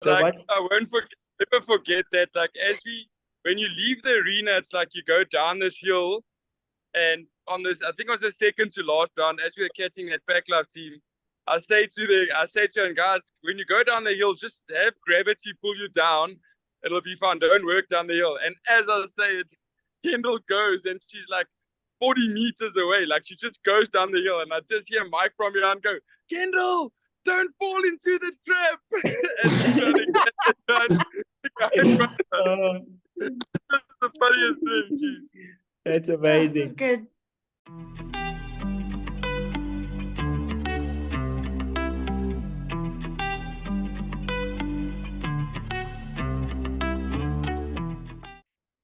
So Like, what? I won't never forget that. Like, when you leave the arena, it's like you go down this hill, and on this, I think it was the second to last round, as we were catching that pack life team, I say to them, guys, when you go down the hill, just have gravity pull you down. It'll be fun. Don't work down the hill. And as I say it, Kendall goes, and she's like 40 meters away. Like, she just goes down the hill, and I just hear Mike from behind go, Kendall, don't fall into the trap. And she's trying to get it done. The guy in front of her. That's the funniest thing. Geez. That's That's amazing. good.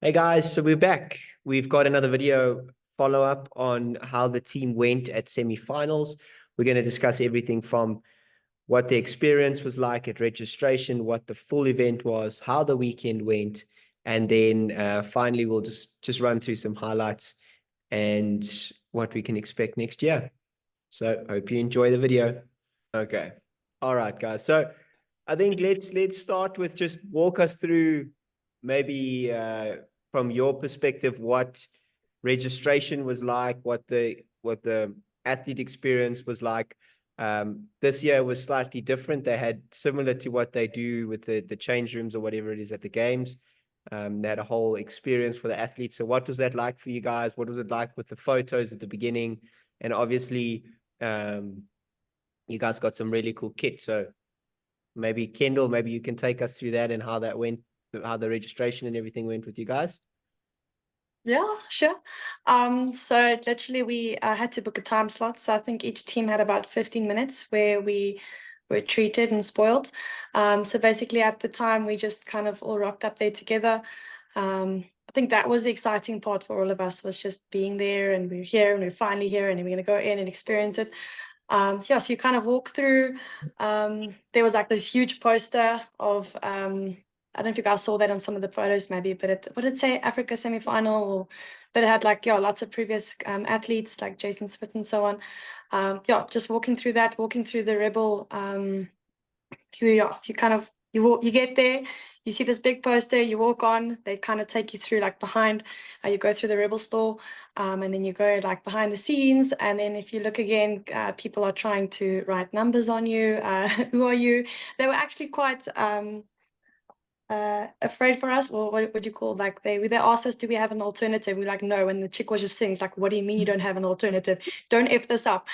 Hey guys, so we're back. We've got another video follow-up on how the team went at semi-finals. We're going to discuss everything from what the experience was like at registration, what the full event was, how the weekend went, and then finally we'll just run through some highlights and what we can expect next year. So hope you enjoy the video. Okay. All right, guys. So I think let's start with just walk us through maybe from your perspective what registration was like, what the athlete experience was like. This year was slightly different. They had similar to what they do with the change rooms or whatever it is at the games. They had a whole experience for the athletes. So what was that like for you guys? What was it like with the photos at the beginning? And obviously, you guys got some really cool kit. So maybe Kendall, maybe you can take us through that and how that went, how the registration and everything went with you guys. Yeah, sure. So literally we had to book a time slot. So I think each team had about 15 minutes where we were treated and spoiled. So basically at the time we just kind of all rocked up there together. I think that was the exciting part for all of us, was just being there, and we're here and we're finally here and we're going to go in and experience it. Yeah, so you kind of walk through. There was like this huge poster of I don't know if you guys saw that on some of the photos maybe, but what did it say? Africa semi-final, but it had like, yeah, lots of previous athletes like Jason Smith and so on. Yeah, just walking through the Rebel. You kind of, you get there, you see this big poster, you walk on, they kind of take you through like behind, you go through the Rebel store, and then you go like behind the scenes, and then if you look again, people are trying to write numbers on you. Who are you? They were actually quite afraid for us, or what would you call, like they asked us, do we have an alternative? We're like, no. And the chick was just saying, it's like, what do you mean you don't have an alternative? Don't F this up.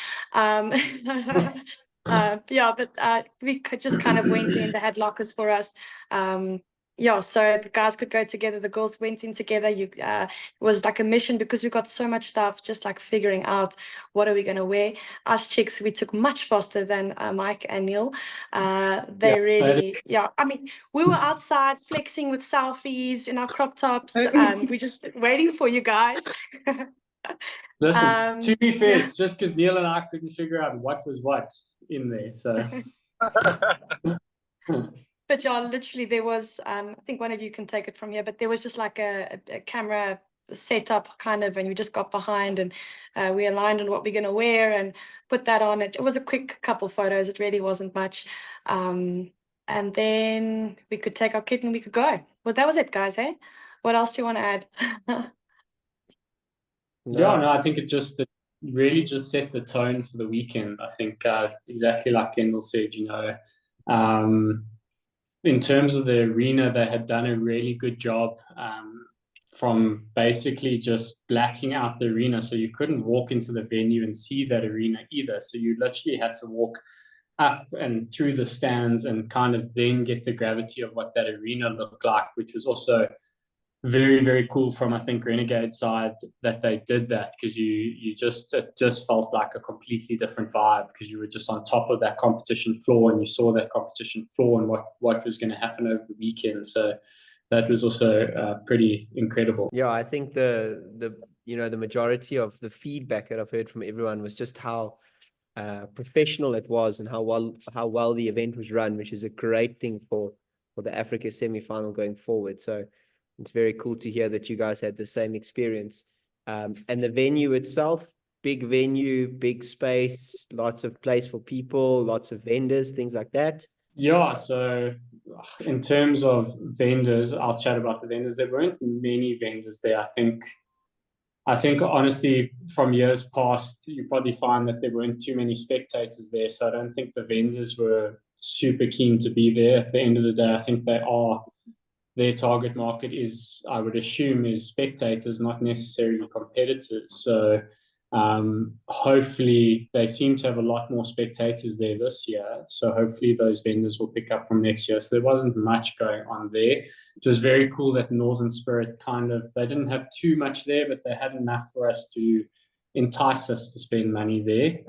Yeah, but we could just kind of went in. They had lockers for us. Yeah, so the guys could go together, the girls went in together. It was like a mission, because we got so much stuff, just like figuring out what are we going to wear. Us chicks, we took much faster than Mike and Neil. They really, yeah, I mean, we were outside flexing with selfies in our crop tops. We're just waiting for you guys. Listen, to be fair, Yeah. it's just because Neil and I couldn't figure out what was what in there. So, but yeah, literally there was, I think one of you can take it from here, but there was just like a camera setup kind of, and we just got behind, and we aligned on what we're going to wear and put that on. It was a quick couple photos. It really wasn't much. And then we could take our kit and we could go. Well, that was it, guys. Hey, what else do you want to add? yeah, no, I think it really just set the tone for the weekend. I think exactly like Kendall said, in terms of the arena, they had done a really good job from basically just blacking out the arena. So you couldn't walk into the venue and see that arena either. So you literally had to walk up and through the stands and kind of then get the gravity of what that arena looked like, which was also very, very cool from, I think, Renegade side that they did that, because it just felt like a completely different vibe, because you were just on top of that competition floor and you saw that competition floor and what was going to happen over the weekend. So that was also pretty incredible. Yeah, I think the majority of the feedback that I've heard from everyone was just how professional it was and how well the event was run, which is a great thing for the Africa semi-final going forward. So it's very cool to hear that you guys had the same experience. And the venue itself, big venue, big space, lots of place for people, lots of vendors, things like that. Yeah, so in terms of vendors, I'll chat about the vendors. There weren't many vendors there. I think honestly, from years past, you probably find that there weren't too many spectators there. So I don't think the vendors were super keen to be there. At the end of the day, I think their target market is, I would assume, is spectators, not necessarily competitors. So hopefully they seem to have a lot more spectators there this year. So hopefully those vendors will pick up from next year. So there wasn't much going on there. It was very cool that Northern Spirit they didn't have too much there, but they had enough for us to entice us to spend money there,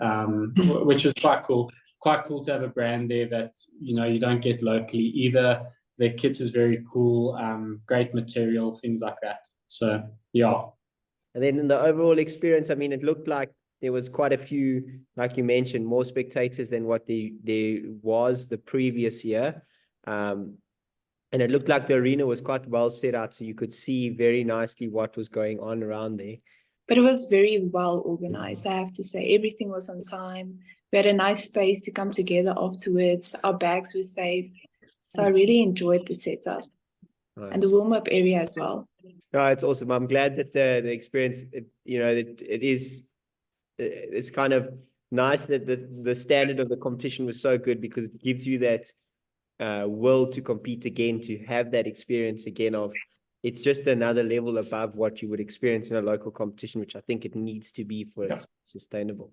which was quite cool. Quite cool to have a brand there that, you don't get locally either. Their kit is very cool, great material, things like that. So, yeah. And then in the overall experience, I mean, it looked like there was quite a few, like you mentioned, more spectators than what there was the previous year. And it looked like the arena was quite well set out, so you could see very nicely what was going on around there. But it was very well organized, I have to say. Everything was on time. We had a nice space to come together afterwards. Our bags were safe. So I really enjoyed the setup and the warm-up area as well. No, it's awesome. I'm glad that the experience, it's kind of nice that the standard of the competition was so good, because it gives you that will to compete again, to have that experience again of it's just another level above what you would experience in a local competition, which I think it needs to be for it to be sustainable.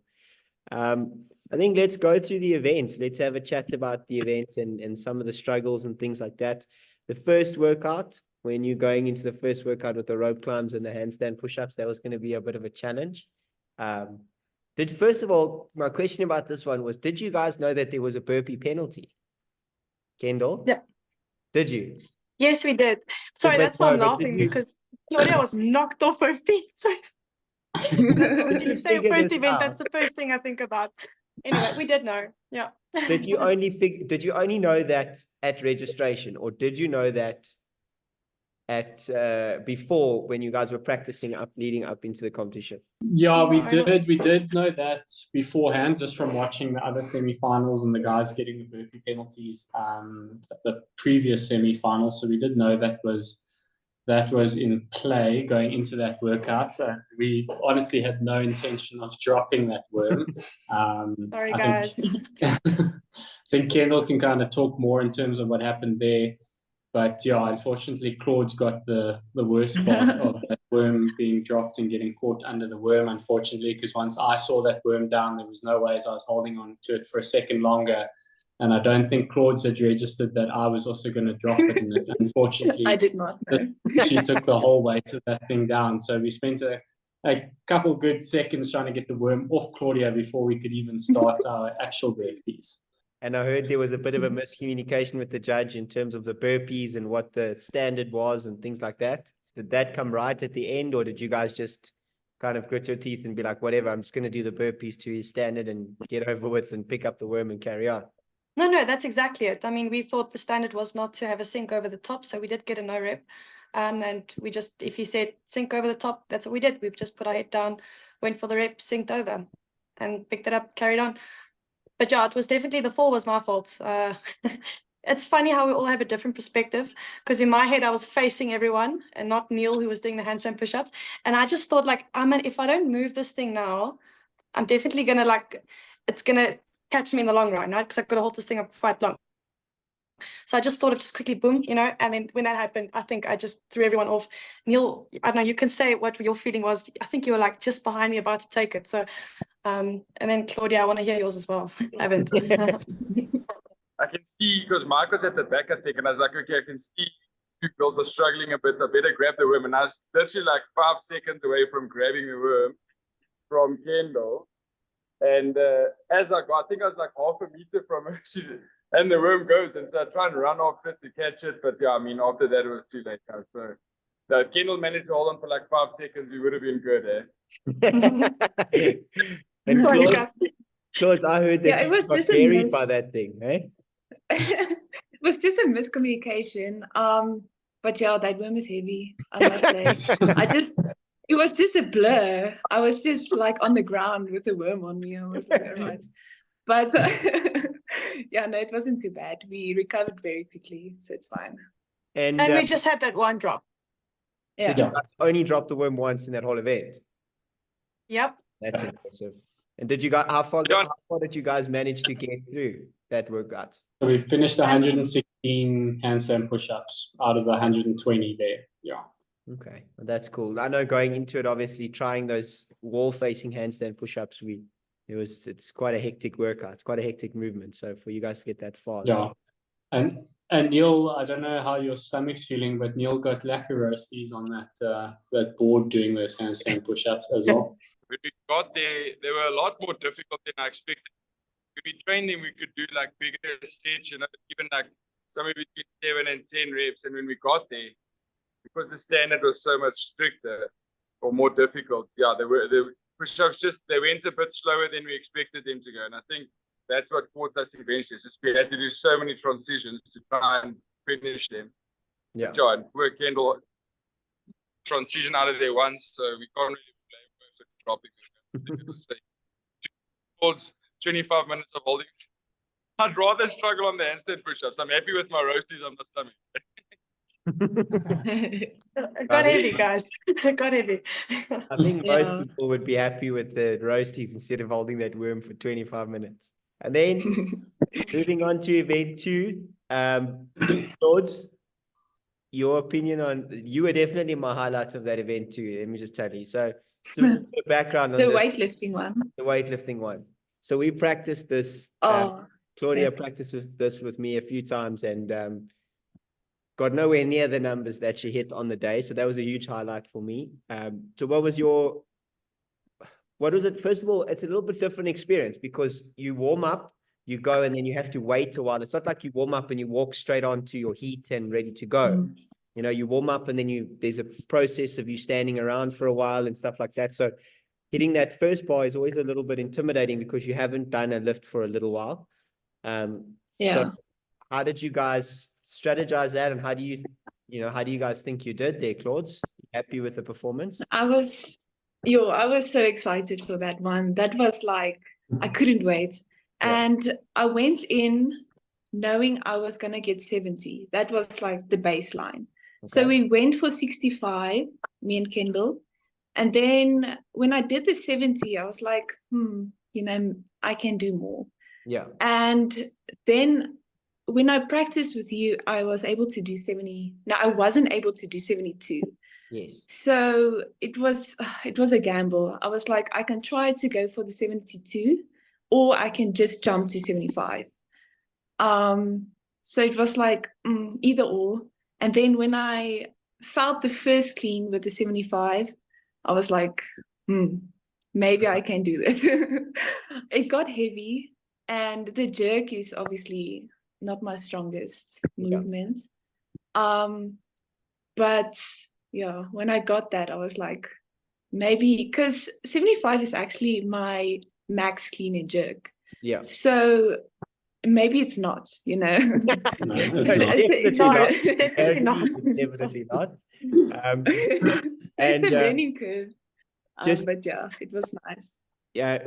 I think let's go through the events. Let's have a chat about the events and some of the struggles and things like that. The first workout, when you're going into the first workout with the rope climbs and the handstand push-ups, that was going to be a bit of a challenge. First of all, my question about this one was, did you guys know that there was a burpee penalty? Kendall? Yeah. Did you? Yes, we did. Sorry, that's why I'm laughing, because Claudia was knocked off her feet. When you say first event, that's the first thing I think about. Anyway, we did know. Yeah. Did you only know that at registration, or did you know that at before, when you guys were practicing leading up into the competition? Yeah, we did know that beforehand, just from watching the other semi-finals and the guys getting the burpee penalties at the previous semi-final. So we did know that was in play going into that workout. So we honestly had no intention of dropping that worm. Sorry, guys. I think Kendall can kind of talk more in terms of what happened there. But yeah, unfortunately, Claude's got the worst part of that worm being dropped and getting caught under the worm, unfortunately, because once I saw that worm down, there was no ways I was holding on to it for a second longer. And I don't think Claude's had registered that I was also going to drop it. And unfortunately, I did not know. She took the whole weight of that thing down. So we spent a couple good seconds trying to get the worm off Claudia before we could even start our actual burpees. And I heard there was a bit of a miscommunication with the judge in terms of the burpees and what the standard was and things like that. Did that come right at the end, or did you guys just kind of grit your teeth and be like, whatever, I'm just going to do the burpees to his standard and get over with and pick up the worm and carry on? No, that's exactly it. I mean, we thought the standard was not to have a sink over the top, so we did get a no rep. And we just, if he said sink over the top, that's what we did. We just put our head down, went for the rep, sinked over, and picked it up, carried on. But yeah, it was definitely, the fall was my fault. It's funny how we all have a different perspective, because in my head I was facing everyone and not Neil, who was doing the handstand push-ups. And I just thought, like, if I don't move this thing now, I'm definitely gonna, it's gonna catch me in the long run, right? Because I've got to hold this thing up quite long. So I just thought of just quickly boom, and then when that happened, I think I just threw everyone off. Neil, I don't know, you can say what your feeling was. I think you were like just behind me about to take it. So and then Claudia, I want to hear yours as well. I haven't. I can see, because Mark was at the back, I think, and I was like, okay, I can see two girls are struggling a bit. I better grab the worm. And I was literally like 5 seconds away from grabbing the worm from Kendall. And as I got, I think I was like half a meter from her, and the worm goes. And so I try and run off it to catch it. But yeah, I mean, after that, it was too late. So Kendall managed to hold on for like 5 seconds. We would have been good, eh? And Claude, I heard that you got buried by that thing, eh? It was just a miscommunication. But yeah, that worm is heavy, I must say. It was just a blur. I was just like on the ground with the worm on me. I was like, all right. But Yeah, no, it wasn't too bad. We recovered very quickly, so it's fine. And And we just had that one drop. did Yeah. you guys only drop the worm once in that whole event? Yep. That's impressive. And did you guys, how far Yeah. did you guys manage to get through that workout? So we finished 116 handstand push-ups out of the 120 there. Yeah. Okay, well, that's cool. I know going into it, obviously trying those wall-facing handstand push-ups, it's quite a hectic workout. It's quite a hectic movement. So for you guys to get that far, Yeah. And Neil, I don't know how your stomach's feeling, but Neil got lacquer roasties on that board doing those handstand push-ups as well. When we got there, they were a lot more difficult than I expected. When we trained them, we could do like bigger sets, even like somewhere between 7 and 10 reps. And when we got there, because the standard was so much stricter or more difficult, the push-ups they went a bit slower than we expected them to go. And I think that's what caught us eventually. It's just we had to do so many transitions to try and finish them. Yeah. John, poor Kendall transition out of there once, so we can't really blame her for dropping it. 25 minutes of holding. I'd rather struggle on the handstand push-ups. I'm happy with my roasties on my stomach. It got heavy, guys. It got heavy. I think most Yeah. people would be happy with the roasties instead of holding that worm for 25 minutes. And then moving on to event 2, Lords, your opinion on, you were definitely my highlight of that event too. Let me just tell you. So the background on The this, weightlifting one. the weightlifting one. So we practiced this. Oh, Claudia yeah. practiced this with me a few times and got nowhere near the numbers that she hit on the day. So that was a huge highlight for me. So what was it? First of all, it's a little bit different experience because you warm up, you go, and then you have to wait a while. It's not like you warm up and you walk straight onto your heat and ready to go. You warm up and then there's a process of you standing around for a while and stuff like that. So hitting that first bar is always a little bit intimidating because you haven't done a lift for a little while. Yeah. So how did you guys strategize that, and how do you guys think you did there, Claude? Happy with the performance? I was so excited for that one. That was like, I couldn't wait. Yeah. And I went in knowing I was going to get 70. That was like the baseline. So Okay. we went for 65, me and Kendall. And then when I did the 70, I was like, I can do more. Yeah. And then when I practiced with you, I was able to do 70. No, I wasn't able to do 72. Yes. So it was a gamble. I was like, I can try to go for the 72, or I can just jump to 75. So it was like either or. And then when I felt the first clean with the 75, I was like, maybe I can do this. It got heavy, and the jerk is obviously not my strongest movement. But yeah, when I got that, I was like, maybe, because 75 is actually my max clean and jerk. Yeah. So maybe it's not, No, it's Definitely not. And it's a learning curve. just- But yeah, it was nice. yeah,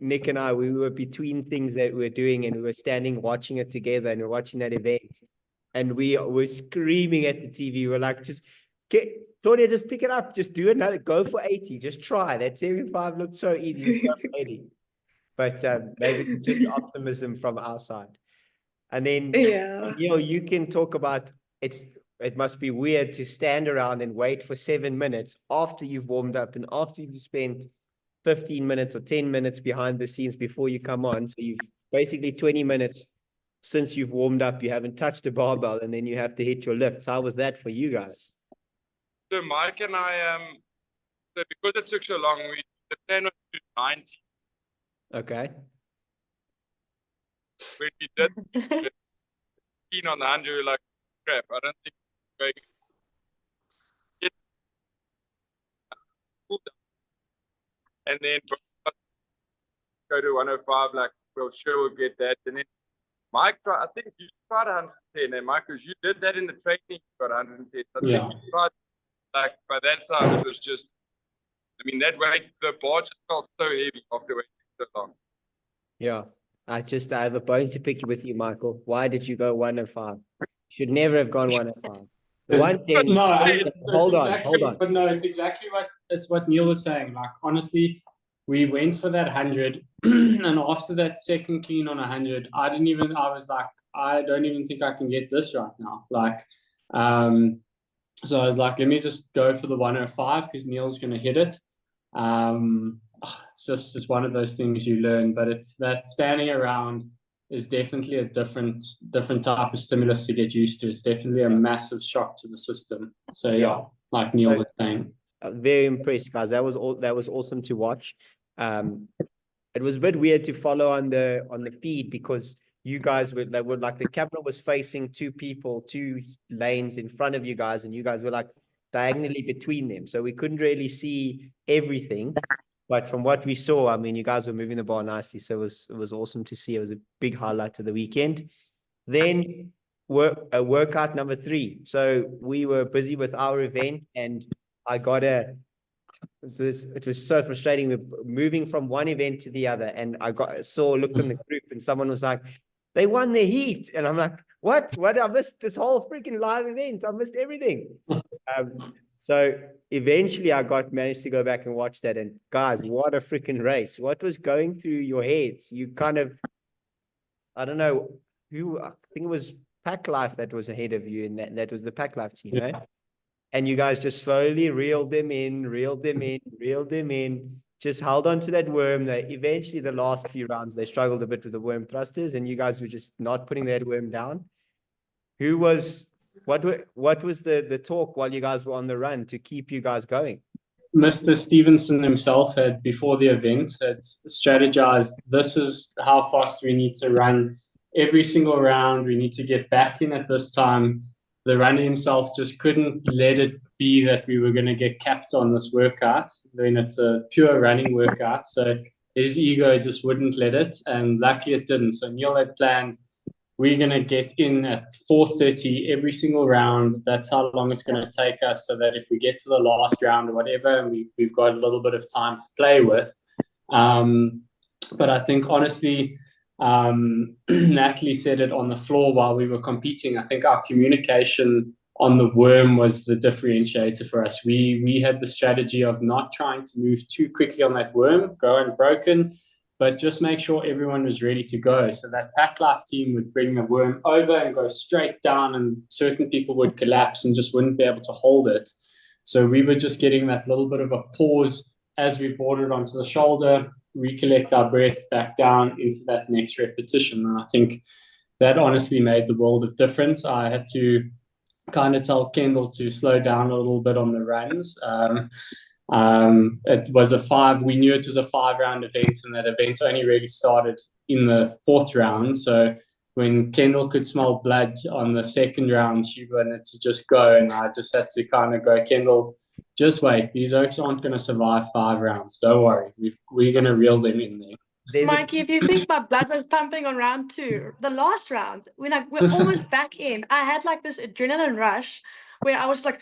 Nick and I, we were between things that we were doing, and we were standing watching it together, and we were watching that event, and we were screaming at the TV. We're like, Claudia, just pick it up, just do another, go for 80, just try. That 75 looked so easy, just go for 80. But maybe just optimism from our side. And then, Yeah. you can talk about it must be weird to stand around and wait for 7 minutes after you've warmed up and after you've spent 15 minutes or 10 minutes behind the scenes before you come on. So you've basically 20 minutes since you've warmed up, you haven't touched a barbell, and then you have to hit your lifts. How was that for you guys? So Mike and I, so because it took so long, the plan was to do 90. Okay. When we did 15 on the 100, we were like, crap, I don't think we're going to get and then go to 105, like, well, sure, we'll get that. And then Mike tried, I think you tried 110, and Mike, because you did that in the training, you got 110. I think you tried, like, by that time, it was just, that weight, the bar just felt so heavy after waiting so long. Yeah. I have a bone to pick with you, Michael. Why did you go 105? Should never have gone 105. The 110. No, Hold on. But no, it's exactly what Neil was saying. Like, honestly, we went for that 100, and after that second clean on 100, I was like, I don't even think I can get this right now. Like, so I was like, let me just go for the 105 because Neil's going to hit it. It's one of those things you learn, but it's that standing around is definitely a different type of stimulus to get used to. It's definitely a massive shock to the system. So yeah, like Neil was saying. Very impressed, guys. That was awesome to watch. It was a bit weird to follow on the feed because you guys were like the camera was facing two lanes in front of you guys, and you guys were like diagonally between them, so we couldn't really see everything. But from what we saw, I mean, you guys were moving the ball nicely, so it was awesome to see. It was a big highlight of the weekend. Then workout number 3. So we were busy with our event, and I got it was so frustrating. We're moving from one event to the other, and I looked in the group, and someone was like, "They won the heat," and I'm like, "What? I missed this whole freaking live event. I missed everything." So eventually I managed to go back and watch that, and guys, what a freaking race. What was going through your heads? You kind of, I don't know I think it was Pack Life that was ahead of you, and that was the Pack Life team, right? And you guys just slowly reeled them in, just held on to that worm. Eventually the last few rounds, they struggled a bit with the worm thrusters, and you guys were just not putting that worm down. What was the talk while you guys were on the run to keep you guys going? Mr. Stevenson himself had, before the event, had strategized, this is how fast we need to run every single round. We need to get back in at this time. The runner himself just couldn't let it be that we were going to get capped on this workout. Then it's a pure running workout. So his ego just wouldn't let it. And luckily it didn't. So Neil had planned, we're going to get in at 4:30 every single round. That's how long it's going to take us, so that if we get to the last round or whatever, we've got a little bit of time to play with. But I think, honestly, Natalie said it on the floor while we were competing. I think our communication on the worm was the differentiator for us. We had the strategy of not trying to move too quickly on that worm, go unbroken, but just make sure everyone was ready to go. So that Pack Life team would bring the worm over and go straight down, and certain people would collapse and just wouldn't be able to hold it. So we were just getting that little bit of a pause as we brought it onto the shoulder, recollect our breath back down into that next repetition. And I think that honestly made the world of difference. I had to kind of tell Kendall to slow down a little bit on the runs. It was we knew it was a 5-round event, and that event only really started in the 4th round. So when Kendall could smell blood on the 2nd round, she wanted to just go, and I just had to kind of go, Kendall, just wait. These oaks aren't going to survive 5 rounds. Don't worry. We're going to reel them in there. Mikey, if you think my blood was pumping on round 2, the last round, we're almost back in. I had like this adrenaline rush where I was like,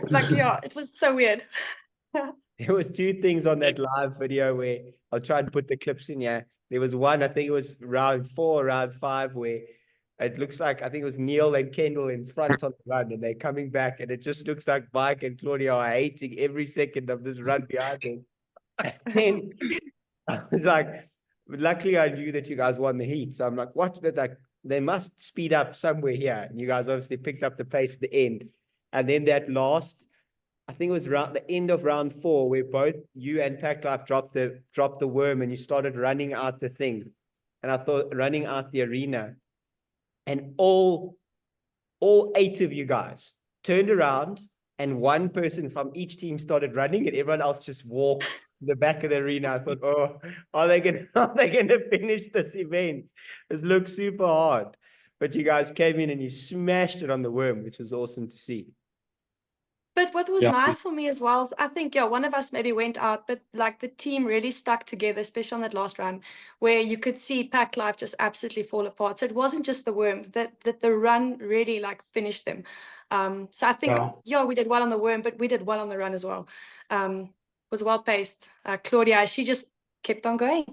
like, yeah, it was so weird. There was 2 things on that live video where I'll try and put the clips in here. There was one, I think it was round 4, round 5, where it looks like, I think it was Neil and Kendall in front on the run, and they're coming back, and it just looks like Mike and Claudia are hating every second of this run behind them. And I was like, luckily I knew that you guys won the heat. So I'm like, what? They must speed up somewhere here. And you guys obviously picked up the pace at the end. And then that last, I think it was the end of round 4, where both you and Pack Life dropped the worm, and you started running out the thing. And I thought, running out the arena. And all 8 of you guys turned around, and one person from each team started running, and everyone else just walked to the back of the arena. I thought, oh, are they gonna finish this event? This looks super hard. But you guys came in and you smashed it on the worm, which was awesome to see. But what was nice for me as well is, I think, one of us maybe went out, but like the team really stuck together, especially on that last run, where you could see Pack Life just absolutely fall apart. So it wasn't just the worm, that the run really like finished them. So I think, we did well on the worm, but we did well on the run as well. Was well paced. Claudia, she just kept on going.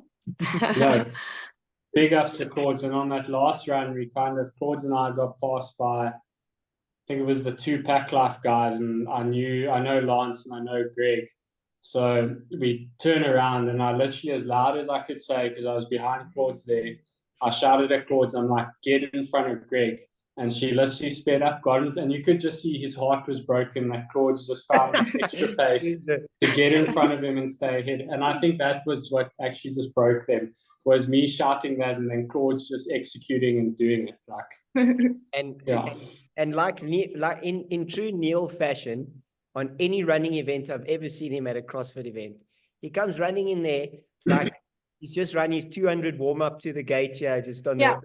big ups to Claudes. And on that last run, Claudes and I got passed by, I think it was the two Pack Life guys, and I know Lance and I know Greg. So we turn around, and I literally, as loud as I could say, because I was behind Claudes there, I shouted at Claudes, I'm like, get in front of Greg. And she literally sped up, got him, and you could just see his heart was broken, that Claudes just found this extra pace to get in front of him and stay ahead. And I think that was what actually just broke them, was me shouting that and then Claude's just executing and doing it. And like in true Neil fashion, on any running event I've ever seen him at a CrossFit event, he comes running in there like he's just run his 200 warm up to the gate here, just on the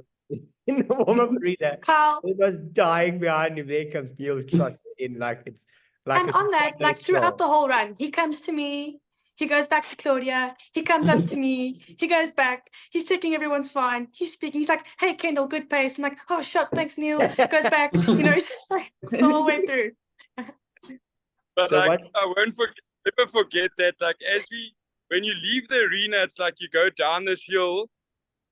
in the warm up arena. It was dying behind him. There comes Neil trotting in like it's like. And on that, like throughout the whole run, he comes to me. He goes back to Claudia. He comes up to me. He goes back. He's checking everyone's fine. He's speaking. He's like, "Hey, Kendall, good pace." I'm like, "Oh, shot, thanks, Neil." Goes back. You know, he's just like the whole way through. But so like, I won't never forget that. Like, when you leave the arena, it's like you go down this hill,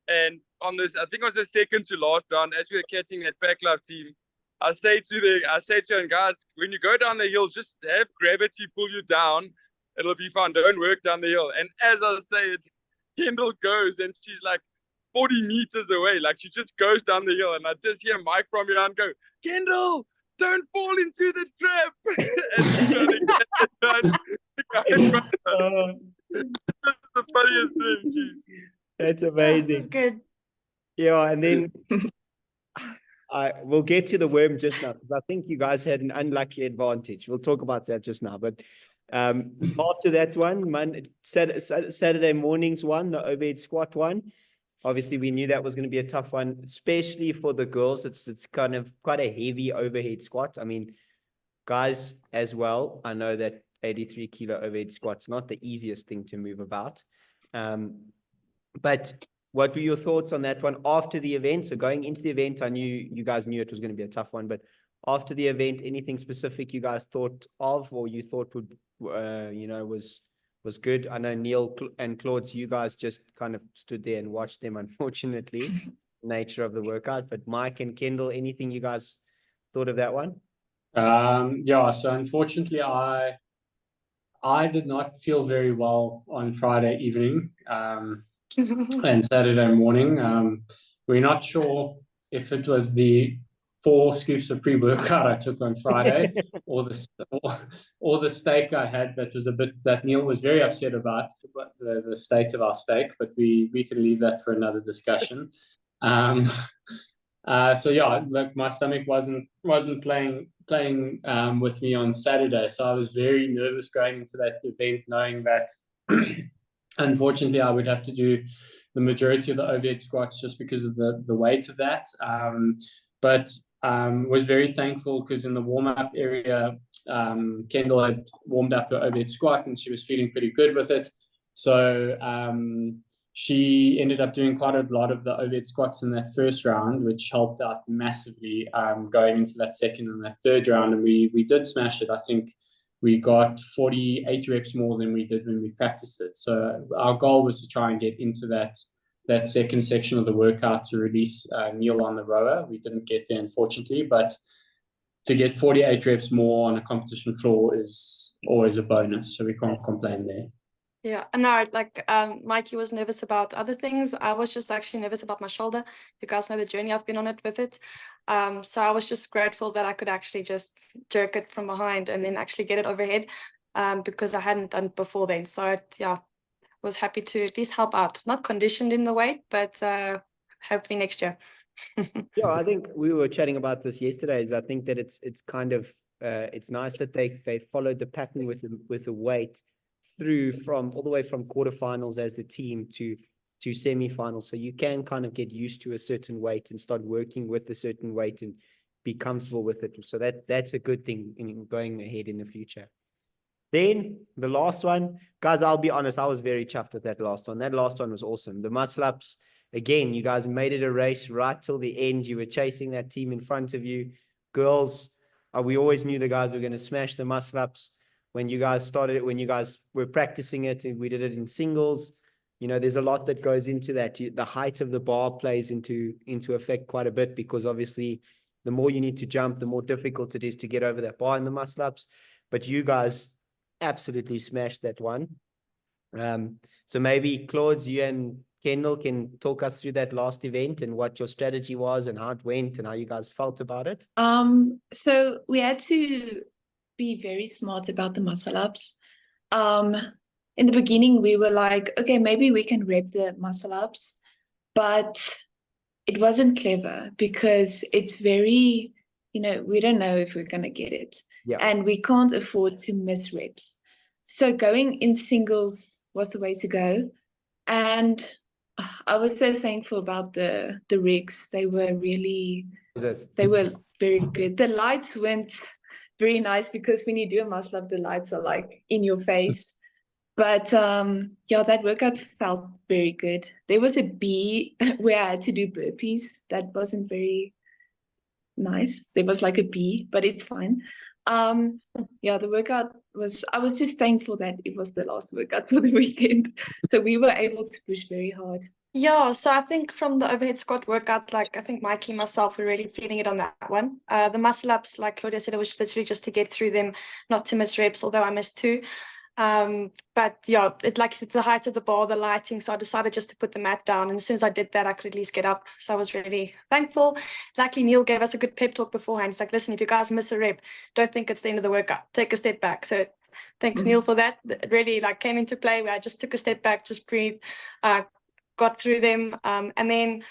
and on this, I think it was the second to last round, as we were catching that Pack Life team, I say to them, guys, when you go down the hill, just have gravity pull you down. It'll be fun. Don't work down the hill. And as I say it, Kendall goes, and she's like 40 meters away. Like, she just goes down the hill, and I just hear Mike from behind go, "Kendall, don't fall into the trap." And she's trying to get it done. That's the funniest thing. Geez. That's amazing. That's good. Yeah, and then we'll get to the worm just now, because I think you guys had an unlucky advantage. We'll talk about that just now. But after that one, Saturday mornings one, the overhead squat one, obviously we knew that was going to be a tough one, especially for the girls. It's kind of quite a heavy overhead squat. I mean, guys as well, I know that 83 kilo overhead squat's not the easiest thing to move about. But what were your thoughts on that one after the event? So going into the event, I knew you guys knew it was going to be a tough one, but after the event, anything specific you guys thought of, or you thought would, was good? I know Neil and Claude, you guys just kind of stood there and watched them, unfortunately, nature of the workout. But Mike and Kendall, anything you guys thought of that one? So unfortunately, I did not feel very well on Friday evening. And Saturday morning. We're not sure if it was the 4 scoops of pre-workout I took on Friday or the steak I had that Neil was very upset about, the state of our steak, but we can leave that for another discussion. Look, my stomach wasn't playing with me on Saturday, so I was very nervous going into that event, knowing that unfortunately I would have to do the majority of the overhead squats just because of the weight of that. But was very thankful because in the warm-up area, Kendall had warmed up her overhead squat and she was feeling pretty good with it. So she ended up doing quite a lot of the overhead squats in that first round, which helped out massively going into that second and that third round. And we did smash it. I think we got 48 reps more than we did when we practiced it. So our goal was to try and get into that second section of the workout to release Neil on the rower. We didn't get there, unfortunately, but to get 48 reps more on a competition floor is always a bonus. So we can't complain there. Yeah, no, like Mikey was nervous about other things. I was just actually nervous about my shoulder. You guys know the journey I've been on it with it. So I was just grateful that I could actually just jerk it from behind and then actually get it overhead because I hadn't done it before then. So was happy to at least help out. Not conditioned in the weight, but hopefully next year. Yeah, I think we were chatting about this yesterday. I think that it's kind of it's nice that they followed the pattern with the weight through from all the way from quarterfinals as a team to semifinals. So you can kind of get used to a certain weight and start working with a certain weight and be comfortable with it. So that's a good thing in going ahead in the future. Then the last one, guys, I'll be honest, I was very chuffed with that last one. That last one was awesome. The muscle ups, again, you guys made it a race right till the end. You were chasing that team in front of you. Girls, we always knew the guys were going to smash the muscle ups. When you guys started it, when you guys were practicing it, and we did it in singles, you know, there's a lot that goes into that. The height of the bar plays into effect quite a bit, because obviously the more you need to jump, the more difficult it is to get over that bar in the muscle ups. But you guys absolutely smashed that one. So maybe Claude, you and Kendall can talk us through that last event and what your strategy was and how it went and how you guys felt about it. So we had to be very smart about the muscle ups. In the beginning, we were like, okay, maybe we can rep the muscle ups, but it wasn't clever because it's very, you know, we don't know if we're going to get it. Yeah. And we can't afford to miss reps. So going in singles was the way to go. And I was so thankful about the rigs. They were very good. The lights went very nice because when you do a muscle up, the lights are like in your face. But yeah, that workout felt very good. There was a B where I had to do burpees. That wasn't very nice. There was like a B, but it's fine. Yeah, the workout I was just thankful that it was the last workout for the weekend. So we were able to push very hard. Yeah, so I think from the overhead squat workout, like I think Mikey and myself were really feeling it on that one. The muscle ups, like Claudia said, it was literally just to get through them, not to miss reps, although I missed 2. But yeah, like I said, the height of the bar, the lighting, so I decided just to put the mat down, and as soon as I did that, I could at least get up. So I was really thankful. Luckily, Neil gave us a good pep talk beforehand. He's like, listen, if you guys miss a rep, don't think it's the end of the workout, take a step back. So thanks, Neil, for that. It really like came into play where I just took a step back, just breathe, got through them, and then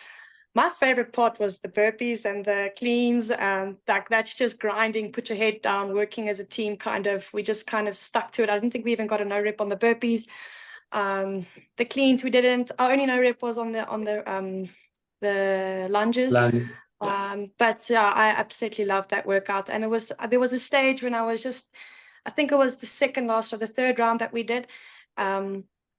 my favorite part was the burpees and the cleans, and like that's just grinding, put your head down, working as a team kind of. We just kind of stuck to it. I don't think we even got a no rep on the burpees. The cleans we didn't. Our only no rep was on the lunges. But yeah, I absolutely loved that workout. And there was a stage when I think it was the second last or the third round that we did.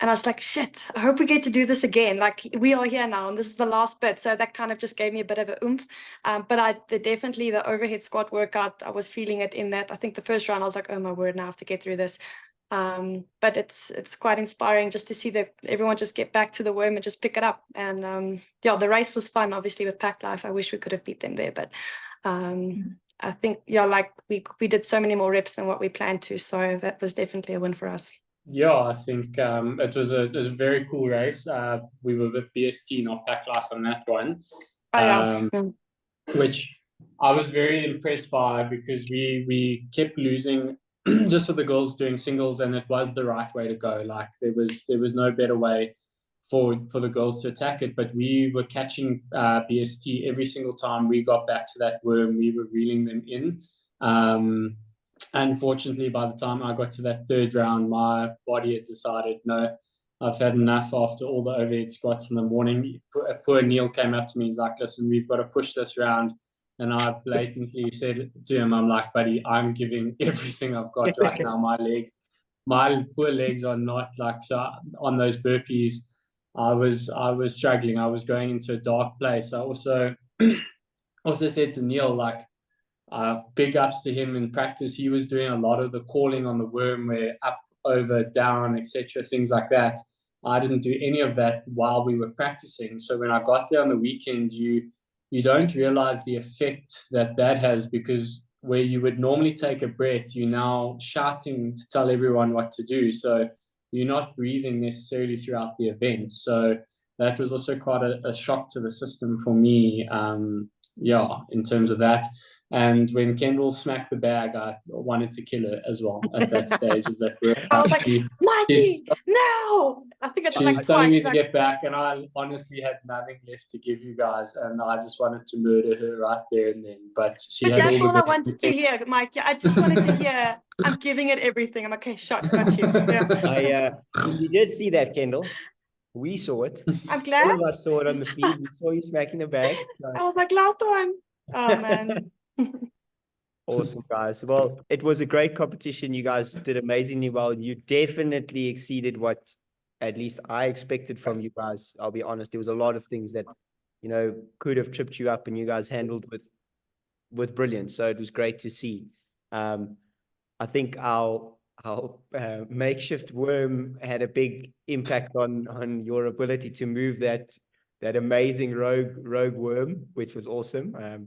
And I was like, shit, I hope we get to do this again. Like, we are here now, and this is the last bit. So that kind of just gave me a bit of a oomph. But definitely the overhead squat workout, I was feeling it in that. I think the first round, I was like, oh my word, now I have to get through this. But it's quite inspiring just to see that everyone just get back to the worm and just pick it up. And yeah, the race was fun, obviously, with Pack Life. I wish we could have beat them there. But I think, yeah, like we did so many more reps than what we planned to. So that was definitely a win for us. Yeah, I think it was a very cool race. We were with BST, not Pack Life, on that one, which I was very impressed by because we kept losing just for the girls doing singles, and it was the right way to go. Like there was no better way for the girls to attack it, but we were catching BST every single time we got back to that worm. We were reeling them in. Unfortunately, by the time I got to that third round, my body had decided, no, I've had enough after all the overhead squats in the morning. Poor Neil came up to me. He's like, listen, we've got to push this round. And I blatantly said to him, I'm like, buddy, I'm giving everything I've got right now. My poor legs are not like, so on those burpees, I was struggling. I was going into a dark place. I also said to Neil, like, big ups to him in practice. He was doing a lot of the calling on the worm, where up, over, down, etc., things like that. I didn't do any of that while we were practicing. So when I got there on the weekend, you don't realize the effect that has, because where you would normally take a breath, you're now shouting to tell everyone what to do. So you're not breathing necessarily throughout the event. So that was also quite a shock to the system for me. In terms of that. And when Kendall smacked the bag, I wanted to kill her as well at that stage of that workout. I was like, Mikey, no! I think it's she's like telling me twice. to get back, and I honestly had nothing left to give you guys, and I just wanted to murder her right there and then. But that's all I wanted to hear, Mikey. I just wanted to hear, I'm giving it everything. I'm okay, shot, got you. Yeah. You did see that, Kendall. We saw it. I'm glad. All of us saw it on the feed. We saw you smacking the bag. So. I was like, last one. Oh, man. Awesome, guys. Well, it was a great competition. You guys did amazingly well. You definitely exceeded what at least I expected from you guys. I'll be honest. There was a lot of things that, you know, could have tripped you up, and you guys handled with brilliance. So it was great to see. I think our makeshift worm had a big impact on your ability to move that amazing rogue worm, which was awesome. I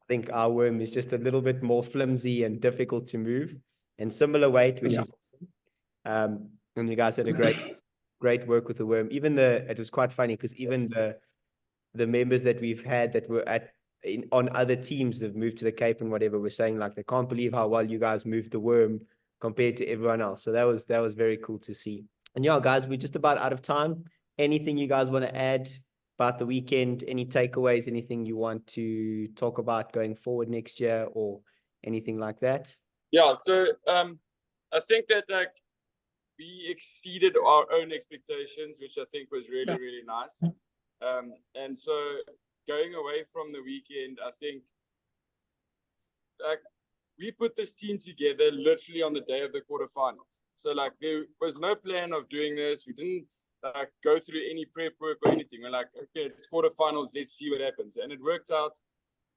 think our worm is just a little bit more flimsy and difficult to move, and similar weight, which is awesome. And you guys had a great work with the worm. It was quite funny because even the members that we've had that were on other teams that have moved to the Cape and whatever were saying like they can't believe how well you guys moved the worm compared to everyone else. So that was very cool to see. And yeah, guys, we're just about out of time. Anything you guys want to add about the weekend? Any takeaways? Anything you want to talk about going forward next year or anything like that? Yeah, so I think that like we exceeded our own expectations, which I think was really nice. And so going away from the weekend, I think like we put this team together literally on the day of the quarterfinals. So like there was no plan of doing this. We didn't like go through any prep work or anything. We're like, okay, it's quarterfinals, let's see what happens. And it worked out.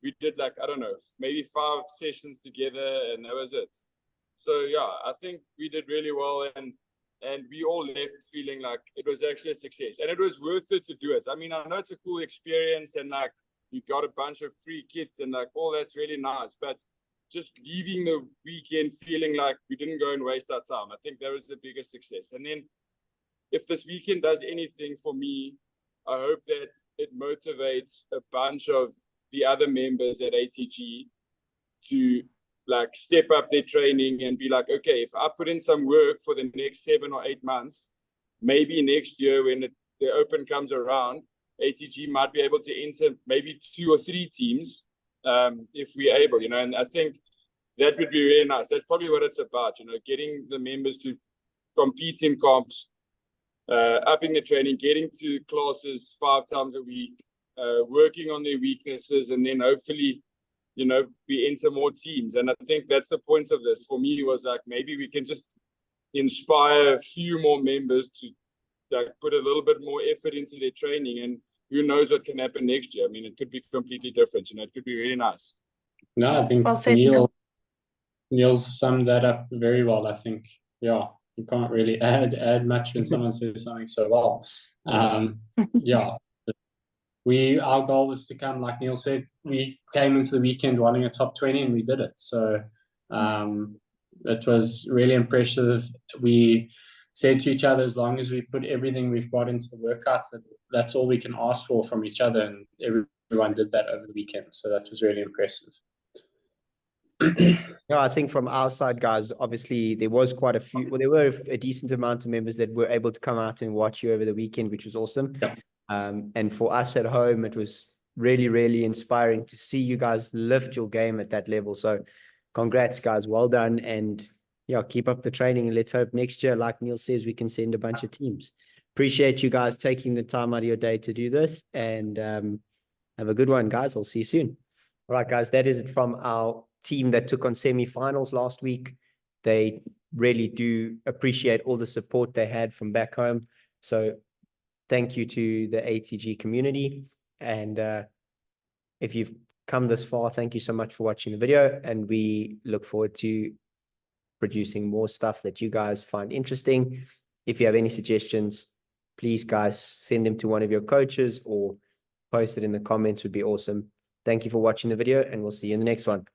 We did like, I don't know, maybe 5 sessions together, and that was it. So yeah, I think we did really well, and we all left feeling like it was actually a success, and it was worth it to do it. I mean, I know it's a cool experience, and like you got a bunch of free kits, and like all that's really nice, but just leaving the weekend feeling like we didn't go and waste our time, I think that was the biggest success. And then if this weekend does anything for me, I hope that it motivates a bunch of the other members at ATG to like step up their training and be like, okay, if I put in some work for the next 7 or 8 months, maybe next year when the Open comes around, ATG might be able to enter maybe 2 or 3 teams if we're able, and I think that would be really nice. That's probably what it's about, getting the members to compete in comps, upping the training, getting to classes 5 times a week, working on their weaknesses, and then hopefully, we enter more teams. And I think that's the point of this for me, was like maybe we can just inspire a few more members to like put a little bit more effort into their training, and who knows what can happen next year. I mean, it could be completely different, it could be really nice. No, I think Neil's summed that up very well. I think, yeah, you can't really add much when someone says something so well. Yeah. Our goal was to come, like Neil said, we came into the weekend wanting a top 20 and we did it. So it was really impressive. We said to each other, as long as we put everything we've got into the workouts, that's all we can ask for from each other. And everyone did that over the weekend. So that was really impressive. No, I think from our side, guys, obviously there was quite a few, well, there were a decent amount of members that were able to come out and watch you over the weekend, which was awesome. Yeah. And for us at home, it was really inspiring to see you guys lift your game at that level. So congrats, guys. Well done. And yeah, keep up the training, and let's hope next year, like Neil says, we can send a bunch of teams. Appreciate you guys taking the time out of your day to do this, and have a good one, guys. I'll see you soon. All right, guys, that is it from our team that took on semi-finals last week. They really do appreciate all the support they had from back home. So thank you to the ATG community. And if you've come this far, thank you so much for watching the video. And we look forward to producing more stuff that you guys find interesting. If you have any suggestions, please, guys, send them to one of your coaches or post it in the comments. Would be awesome. Thank you for watching the video, and we'll see you in the next one.